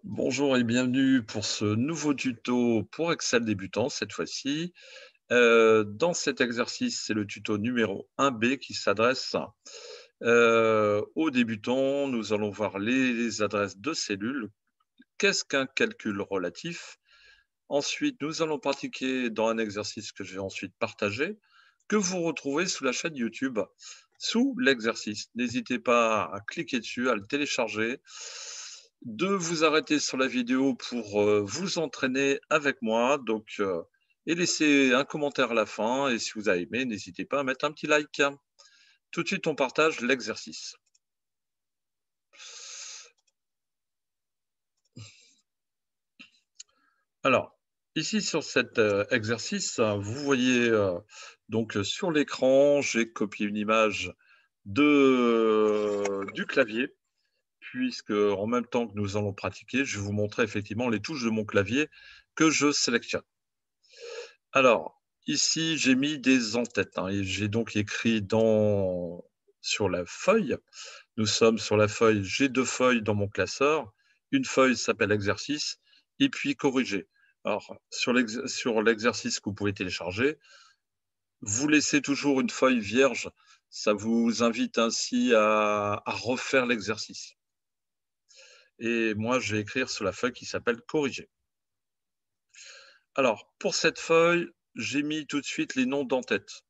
Bonjour et bienvenue pour ce nouveau tuto pour Excel débutant cette fois-ci. Dans cet exercice, c'est le tuto numéro 1B qui s'adresse aux débutants. Nous allons voir les adresses de cellules. Qu'est-ce qu'un calcul relatif? Ensuite, nous allons pratiquer dans un exercice que je vais ensuite partager, que vous retrouvez sous la chaîne YouTube, sous l'exercice. N'hésitez pas à cliquer dessus, à le télécharger, de vous arrêter sur la vidéo pour vous entraîner avec moi. Et laissez un commentaire à la fin. Et si vous avez aimé, n'hésitez pas à mettre un petit like. Tout de suite, on partage l'exercice. Alors, ici sur cet exercice, vous voyez sur l'écran, j'ai copié une image du clavier, puisque en même temps que nous allons pratiquer, je vais vous montrer effectivement les touches de mon clavier que je sélectionne. Alors, ici, j'ai mis des en-têtes, et j'ai donc écrit sur la feuille. Nous sommes sur la feuille, j'ai 2 feuilles dans mon classeur. Une feuille s'appelle exercice et puis corriger. Alors, sur l'exercice que vous pouvez télécharger, vous laissez toujours une feuille vierge. Ça vous invite ainsi à refaire l'exercice. Et moi, je vais écrire sur la feuille qui s'appelle corriger. Alors, pour cette feuille, j'ai mis tout de suite les noms d'en-tête.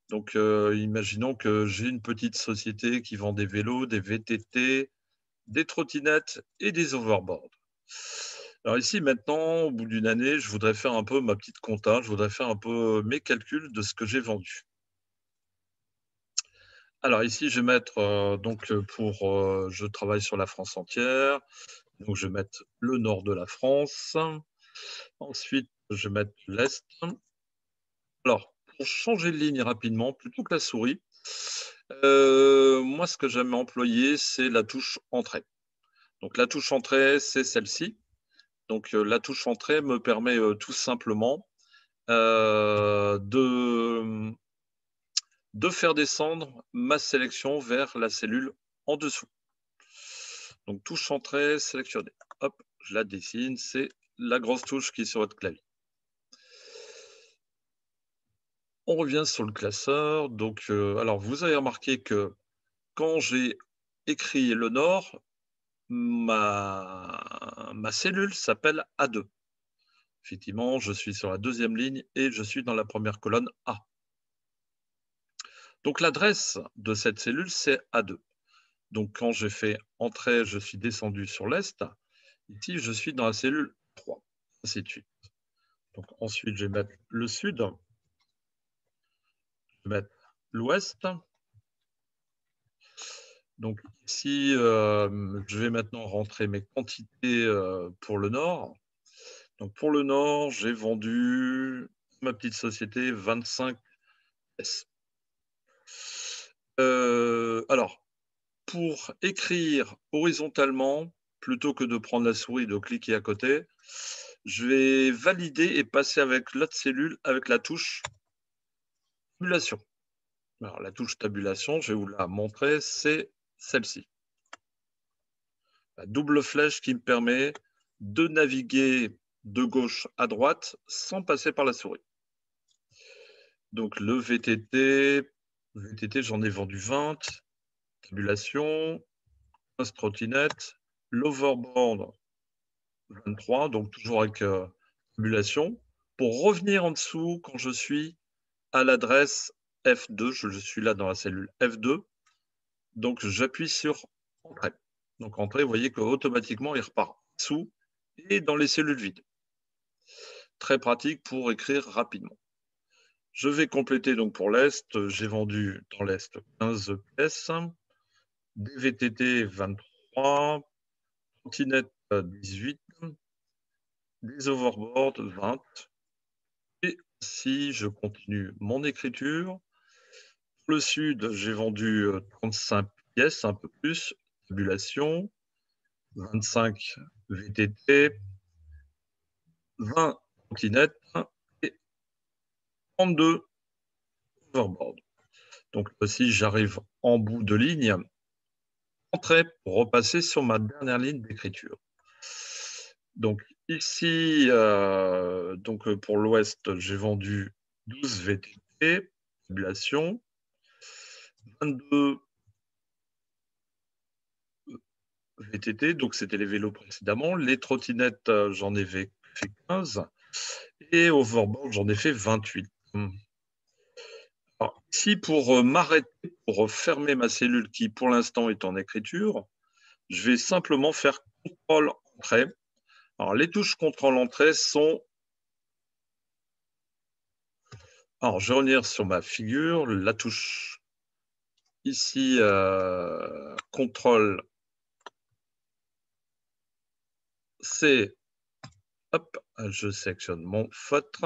Donc, imaginons que j'ai une petite société qui vend des vélos, des VTT, des trottinettes et des overboards. Alors ici, maintenant, au bout d'une année, je voudrais faire un peu ma petite compta, je voudrais faire un peu mes calculs de ce que j'ai vendu. Alors ici, je vais mettre, je travaille sur la France entière, donc je vais mettre le nord de la France. Ensuite, je vais mettre l'est. Alors, pour changer de ligne rapidement, plutôt que la souris, moi, ce que j'aime employer, c'est la touche entrée. Donc la touche entrée, c'est celle-ci. Donc la touche entrée me permet, tout simplement, de faire descendre ma sélection vers la cellule en dessous. Donc touche entrée sélectionnée. Hop, je la dessine, c'est la grosse touche qui est sur votre clavier. On revient sur le classeur. Donc, alors vous avez remarqué que quand j'ai écrit le nord, ma cellule s'appelle A2. Effectivement, je suis sur la 2e ligne et je suis dans la première colonne A. Donc l'adresse de cette cellule, c'est A2. Donc quand j'ai fait entrée, je suis descendu sur l'est. Ici, je suis dans la cellule 3, ainsi de suite. Donc ensuite, je vais mettre le sud, je vais mettre l'ouest. Donc ici, je vais maintenant rentrer mes quantités pour le nord. Donc pour le nord, j'ai vendu ma petite société 25 S. Alors, pour écrire horizontalement, plutôt que de prendre la souris et de cliquer à côté, je vais valider et passer avec l'autre cellule avec la touche tabulation. Alors la touche tabulation, je vais vous la montrer, c'est celle-ci. La double flèche qui me permet de naviguer de gauche à droite sans passer par la souris. Donc le VTT, j'en ai vendu 20, tabulation, trottinette, l'overboard 23, donc toujours avec tabulation. Pour revenir en dessous, quand je suis à l'adresse F2, je suis là dans la cellule F2, donc j'appuie sur Entrée. Donc Entrée, vous voyez qu'automatiquement, il repart sous et dans les cellules vides. Très pratique pour écrire rapidement. Je vais compléter donc pour l'Est. J'ai vendu dans l'Est 15 pièces, des VTT 23, trottinettes 18, des overboards 20. Et si je continue mon écriture, pour le sud, j'ai vendu 35 pièces, un peu plus, tabulation, 25 VTT, 20 trottinettes et 32 overboards. Donc si j'arrive en bout de ligne, entrée pour repasser sur ma dernière ligne d'écriture. Donc ici, pour l'Ouest, j'ai vendu 12 VTT, tabulation, 22 VTT, donc c'était les vélos précédemment. Les trottinettes, j'en ai fait 15. Et overboard, j'en ai fait 28. Alors, ici, pour m'arrêter, pour fermer ma cellule qui, pour l'instant, est en écriture, je vais simplement faire CTRL-Entrée. Alors, les touches CTRL-Entrée sont... Alors, je vais revenir sur ma figure. La touche ici, CTRL, c'est... Hop, je sélectionne mon feutre.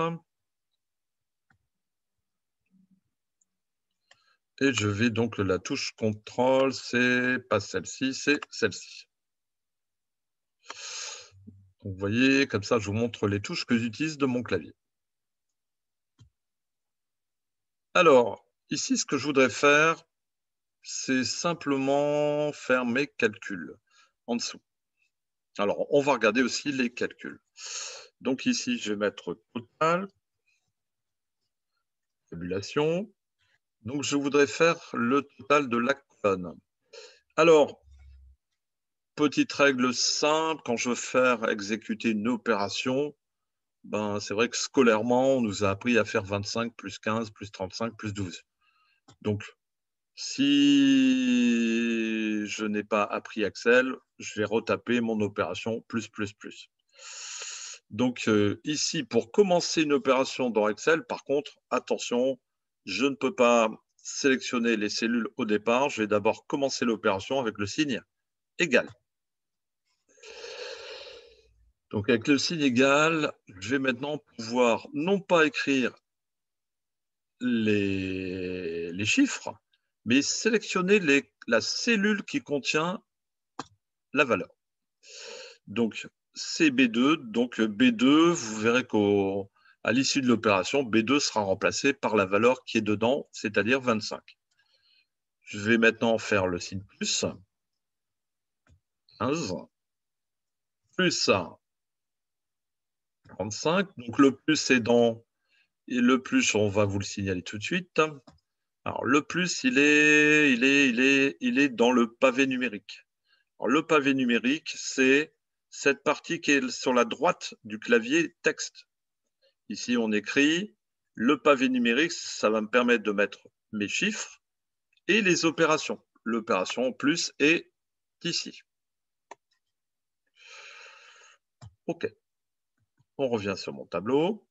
Et je vais donc, la touche CTRL, c'est pas celle-ci, c'est celle-ci. Donc, vous voyez, comme ça, je vous montre les touches que j'utilise de mon clavier. Alors, ici, ce que je voudrais faire, c'est simplement faire mes calculs en dessous. Alors, on va regarder aussi les calculs. Donc ici, je vais mettre total, tabulation. Donc, je voudrais faire le total de la colonne. Alors, petite règle simple, quand je veux faire exécuter une opération, ben, c'est vrai que scolairement, on nous a appris à faire 25 plus 15 plus 35 plus 12. Donc, si je n'ai pas appris Excel, je vais retaper mon opération plus, plus, plus. Donc, ici, pour commencer une opération dans Excel, par contre, attention, je ne peux pas sélectionner les cellules au départ. Je vais d'abord commencer l'opération avec le signe égal. Donc, avec le signe égal, je vais maintenant pouvoir non pas écrire les chiffres, mais sélectionner la cellule qui contient la valeur. Donc, c'est B2. Donc, B2, vous verrez qu'à l'issue de l'opération, B2 sera remplacé par la valeur qui est dedans, c'est-à-dire 25. Je vais maintenant faire le signe plus. 15. Plus 35. Donc, le plus est dans... Et le plus, on va vous le signaler tout de suite. Alors, le plus, il est dans le pavé numérique. Alors, le pavé numérique, c'est cette partie qui est sur la droite du clavier texte. Ici, on écrit le pavé numérique, ça va me permettre de mettre mes chiffres et les opérations. L'opération en plus est ici. OK. On revient sur mon tableau.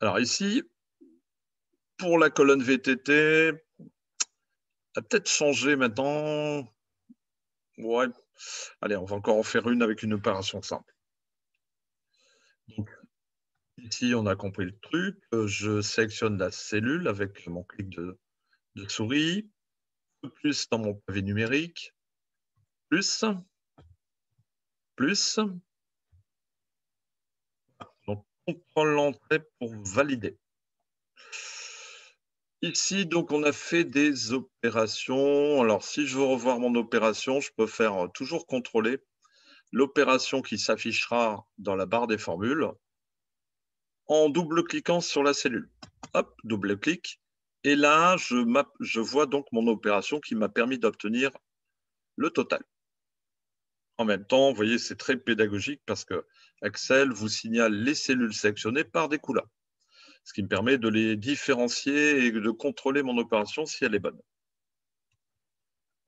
Alors ici, pour la colonne VTT, a peut-être changé maintenant. Ouais. Allez, on va encore en faire une avec une opération simple. Donc, ici, on a compris le truc. Je sélectionne la cellule avec mon clic de souris. Plus dans mon pavé numérique. Plus. Plus. Donc, contrôle l'entrée pour valider. Ici, donc, on a fait des opérations. Alors, si je veux revoir mon opération, je peux faire toujours contrôler l'opération qui s'affichera dans la barre des formules en double-cliquant sur la cellule. Hop, double-clic. Et là, je vois donc mon opération qui m'a permis d'obtenir le total. En même temps, vous voyez, c'est très pédagogique parce que Excel vous signale les cellules sélectionnées par des couleurs, ce qui me permet de les différencier et de contrôler mon opération si elle est bonne.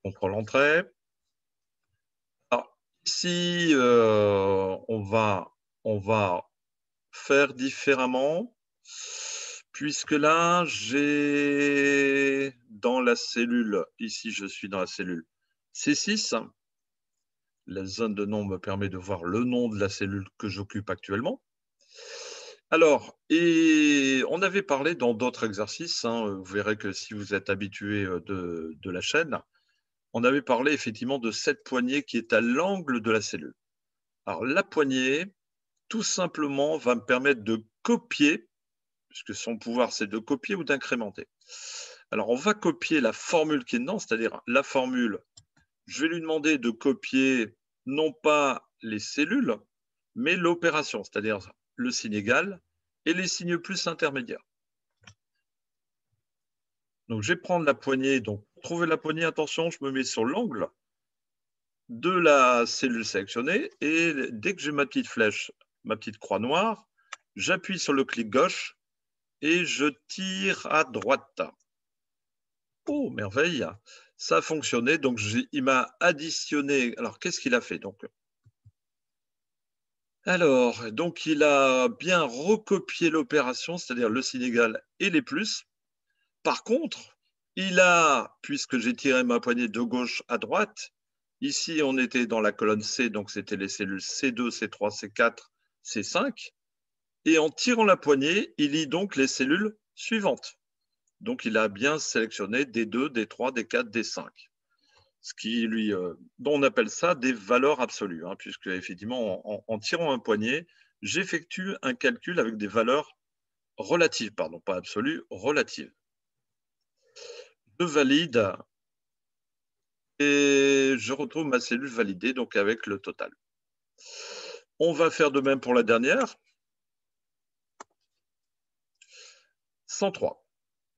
Contrôle entrée. Alors, ici, on va faire différemment, puisque là, j'ai dans la cellule, ici, je suis dans la cellule C6. La zone de nom me permet de voir le nom de la cellule que j'occupe actuellement. Alors, et on avait parlé dans d'autres exercices, vous verrez que si vous êtes habitué de la chaîne, on avait parlé effectivement de cette poignée qui est à l'angle de la cellule. Alors, la poignée, tout simplement, va me permettre de copier, puisque son pouvoir, c'est de copier ou d'incrémenter. Alors, on va copier la formule qui est dedans, c'est-à-dire la formule je vais lui demander de copier non pas les cellules, mais l'opération, c'est-à-dire le signe égal et les signes plus intermédiaires. Donc, je vais prendre la poignée. Donc, pour trouver la poignée, attention, je me mets sur l'angle de la cellule sélectionnée et dès que j'ai ma petite flèche, ma petite croix noire, j'appuie sur le clic gauche et je tire à droite. Oh, merveille, ça a fonctionné. Donc, il m'a additionné. Alors, qu'est-ce qu'il a fait donc? Alors, donc, il a bien recopié l'opération, c'est-à-dire le signe égal et les plus. Par contre, il a, puisque j'ai tiré ma poignée de gauche à droite, ici, on était dans la colonne C, donc c'était les cellules C2, C3, C4, C5. Et en tirant la poignée, il lit donc les cellules suivantes. Donc, il a bien sélectionné D2, D3, D4, D5. Ce qui lui, dont on appelle ça des valeurs absolues, hein, puisque effectivement, en tirant un poignet, j'effectue un calcul avec des valeurs relatives, pardon, pas absolues, relatives. Je valide et je retrouve ma cellule validée, donc avec le total. On va faire de même pour la dernière. 103.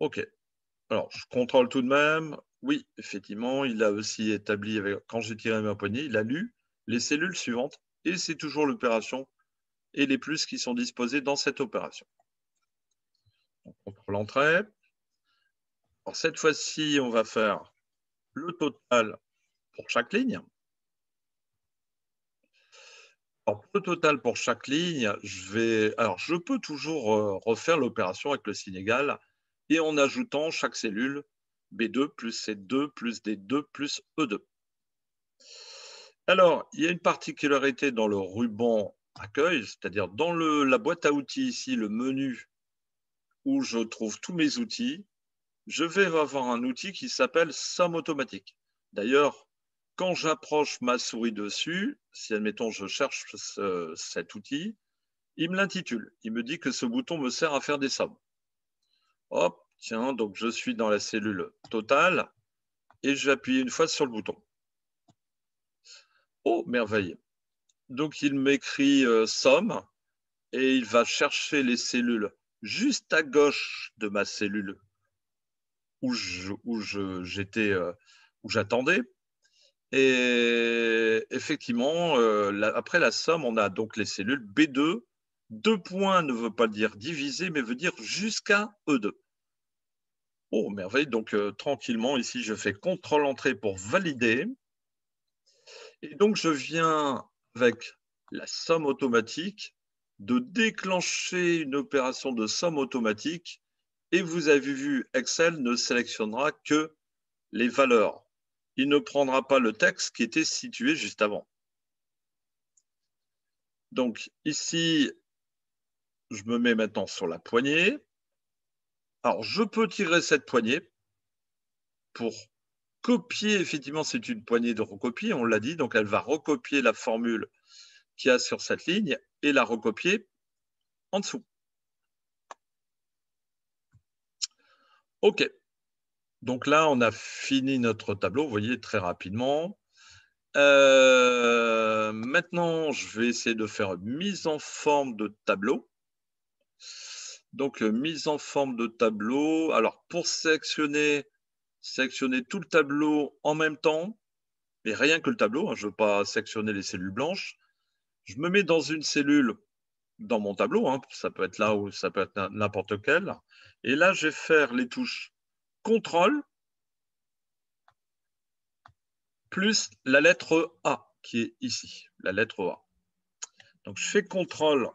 OK. Alors, je contrôle tout de même. Oui, effectivement, il a aussi établi, quand j'ai tiré ma poignée, il a lu les cellules suivantes et c'est toujours l'opération et les plus qui sont disposés dans cette opération. On contrôle l'entrée. Alors, cette fois-ci, on va faire le total pour chaque ligne. Alors, pour le total pour chaque ligne, je peux toujours refaire l'opération avec le signe égal et en ajoutant chaque cellule B2 plus C2 plus D2 plus E2. Alors, il y a une particularité dans le ruban accueil, c'est-à-dire dans la boîte à outils ici, le menu où je trouve tous mes outils, je vais avoir un outil qui s'appelle somme automatique. D'ailleurs, quand j'approche ma souris dessus, si admettons je cherche cet outil, il me l'intitule. Il me dit que ce bouton me sert à faire des sommes. Hop, tiens, donc je suis dans la cellule totale et j'appuie une fois sur le bouton. Oh, merveille. Donc il m'écrit somme et il va chercher les cellules juste à gauche de ma cellule où j'attendais. Et effectivement, après la somme, on a donc les cellules B2. 2 points ne veut pas dire diviser, mais veut dire jusqu'à E2. Oh, merveille. Donc, tranquillement, ici, je fais CTRL-Entrée pour valider. Et donc, je viens, avec la somme automatique, de déclencher une opération de somme automatique. Et vous avez vu, Excel ne sélectionnera que les valeurs. Il ne prendra pas le texte qui était situé juste avant. Donc ici, je me mets maintenant sur la poignée. Alors, je peux tirer cette poignée pour copier. Effectivement, c'est une poignée de recopie, on l'a dit. Donc, elle va recopier la formule qu'il y a sur cette ligne et la recopier en dessous. OK. Donc là, on a fini notre tableau, vous voyez, très rapidement. Maintenant, je vais essayer de faire une mise en forme de tableau. Donc, mise en forme de tableau. Alors, pour sélectionner tout le tableau en même temps, mais rien que le tableau, hein, je ne veux pas sélectionner les cellules blanches. Je me mets dans une cellule dans mon tableau, hein, ça peut être là ou ça peut être n'importe quelle. Et là, je vais faire les touches CTRL plus la lettre A qui est ici, la lettre A. Donc, je fais CTRL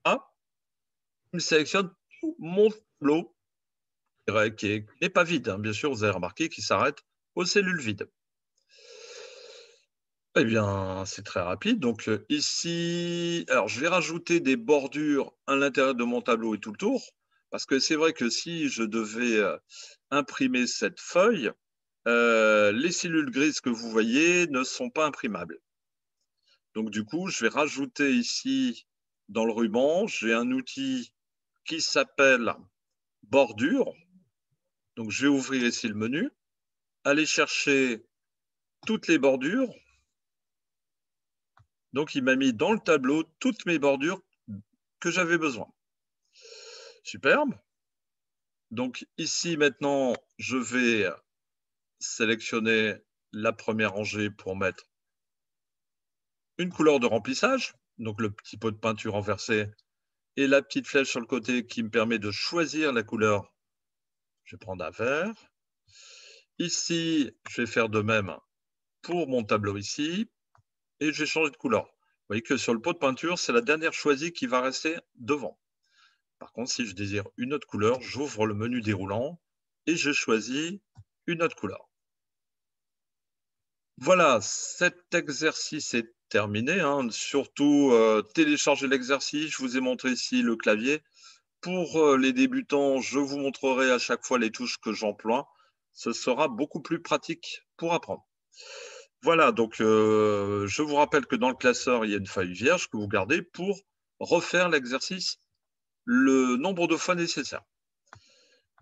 A, il me sélectionne tout mon tableau qui n'est pas vide, hein, bien sûr, vous avez remarqué qu'il s'arrête aux cellules vides. Eh bien, c'est très rapide. Donc ici, alors je vais rajouter des bordures à l'intérieur de mon tableau et tout le tour, parce que c'est vrai que si je devais imprimer cette feuille, les cellules grises que vous voyez ne sont pas imprimables. Donc du coup, je vais rajouter ici, dans le ruban, j'ai un outil qui s'appelle bordure. Donc je vais ouvrir ici le menu, aller chercher toutes les bordures. Donc, il m'a mis dans le tableau toutes mes bordures que j'avais besoin. Superbe. Donc, ici, maintenant, je vais sélectionner la première rangée pour mettre une couleur de remplissage, donc le petit pot de peinture renversé et la petite flèche sur le côté qui me permet de choisir la couleur. Je vais prendre un vert. Ici, je vais faire de même pour mon tableau ici et je vais changer de couleur. Vous voyez que sur le pot de peinture, c'est la dernière choisie qui va rester devant. Par contre, si je désire une autre couleur, j'ouvre le menu déroulant et je choisis une autre couleur. Voilà, cet exercice est terminé. Surtout, téléchargez l'exercice. Je vous ai montré ici le clavier. Pour les débutants, je vous montrerai à chaque fois les touches que j'emploie. Ce sera beaucoup plus pratique pour apprendre. Voilà, donc je vous rappelle que dans le classeur, il y a une feuille vierge que vous gardez pour refaire l'exercice le nombre de fois nécessaire.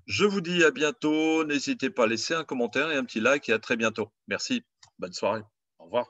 Je vous dis à bientôt. N'hésitez pas à laisser un commentaire et un petit like et à très bientôt. Merci. Bonne soirée. Au revoir.